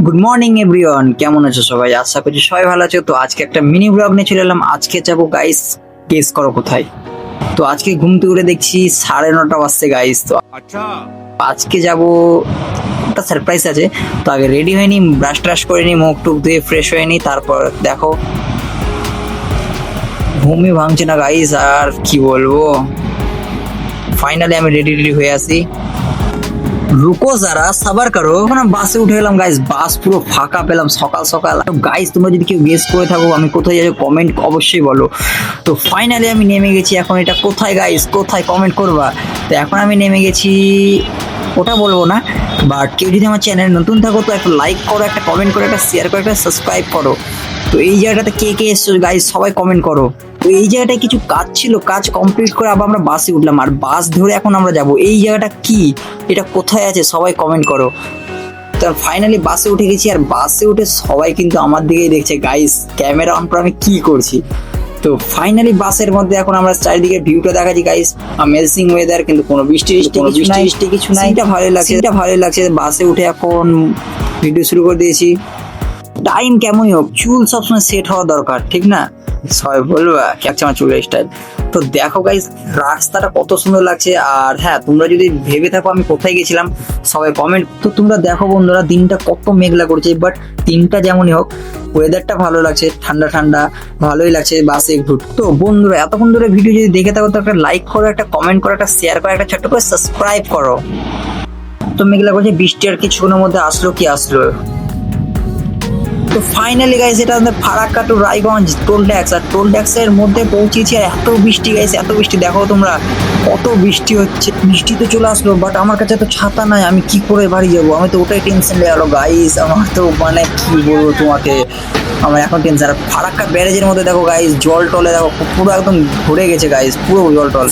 Good morning everyone, কেমন আছো সবাই? আশা করছি সবাই ভালো আছো। তো আজকে একটা মিনি ব্লগ নিয়ে চলে এলাম। আজকে যাবো গাইস, গেস করো কোথায়। তো আজকে ঘুম থেকে উঠে দেখছি 9:30 বাজছে গাইস। তো আজকে যাবো, একটা সারপ্রাইজ আছে। তো আগে রেডি হয়নি, ব্রাশ ট্রাশ করে নি, মুখ টুক ধুয়ে ফ্রেশ হয়ে নি, তারপর দেখো ঘুমই ভাঙছে না গাইস। আর কি বলবো, ফাইনালি আমি রেডি হয়ে আসি। রুকো যারা, সাবার করো। এখন আমি বাসে উঠে গেলাম গাইস, বাস পুরো ফাঁকা পেলাম সকাল সকাল। গাইস তোমরা যদি কেউ গেস করে থাকো আমি কোথায় যাবো, কমেন্ট অবশ্যই বলো। তো ফাইনালি আমি নেমে গেছি। এখন এটা কোথায় গাইস, কোথায় কমেন্ট করবা। তো এখন আমি নেমে গেছি, ওটা বলবো না। বাট কেউ যদি আমার চ্যানেল নতুন থাকো তো একটা লাইক করো, একটা কমেন্ট করো, একটা শেয়ার করো, একটা সাবস্ক্রাইব করো। তো এই জায়গাটাতে কে কে এসছো গাইস সবাই কমেন্ট করো। তো এই জায়গাটায় কিছু কাজ ছিল, কাজ কমপ্লিট করে আবার আমরা বাসে উঠলাম, আর বাস ধরে এখন আমরা যাব। এই জায়গাটা কি, এটা কোথায় আছে সবাই কমেন্ট করো। তো ফাইনালি বাসে উঠে গেছি, আর বাসে উঠে সবাই কিন্তু আমার দিকেই দেখছে গাইস, ক্যামেরা অন করে আমি কি করছি। তো ফাইনালি বাসের মধ্যে এখন আমরা চারিদিকে ভিউটা দেখাচ্ছি গাইস, অ্যামেজিং ওয়েদার, কিন্তু কোনো বৃষ্টি কিছু নাই। এটা ভালোই লাগছে। বাসে উঠে এখন ভিডিও শুরু করে দিয়েছি। টাইম কেমনই হোক, চুল সবসময় সেট হওয়া দরকার, ঠিক না? সবাই বলবা কেমন আমার চুলের স্টাইল। তো দেখো গাইস রাস্তাটা কত সুন্দর লাগছে। আর হ্যাঁ, তোমরা যদি ভেবে থাকো আমি কোথায় গেছিলাম সবাই কমেন্ট। তো তোমরা দেখো বন্ধুরা, দিনটা কত মেঘলা করছে, বাট দিনটা যেমনই হোক ওয়েদারটা ভালো লাগছে, ঠান্ডা ঠান্ডা, ভালোই লাগছে বাসে ঘুরতে। তো বন্ধুরা এতক্ষণ ধরে ভিডিও যদি দেখে থাকো তো একটা লাইক করো, একটা কমেন্ট করো, একটা শেয়ার করো, একটা ছোট্ট করে সাবস্ক্রাইব করো। তো মেঘলা করছে, বৃষ্টি আর কিছুক্ষণের মধ্যে আসলো কি আসলো। তো ফাইনালি গাইস এটা আমাদের Farakka to Raiganj toll tax, আর টোল ট্যাক্সের মধ্যে পৌঁছেছি। আর এত বৃষ্টি গাইস, এত বৃষ্টি, দেখো তোমরা কত বৃষ্টি হচ্ছে। বৃষ্টি তো চলে আসলো, বাট আমার কাছে তো ছাতা নাই, আমি কি করে বাড়ি যাবো? আমি তো ওটাই টেনশন লেগে গেলো গাইস। আমার তো মানে কি বলবো তোমাকে, আমার এখন টেনশন। আর ফারাক্কা ব্যারেজের মধ্যে দেখো গাইস, জল টলে দেখো পুরো একদম ভরে গেছে গাইস, পুরো জল টল।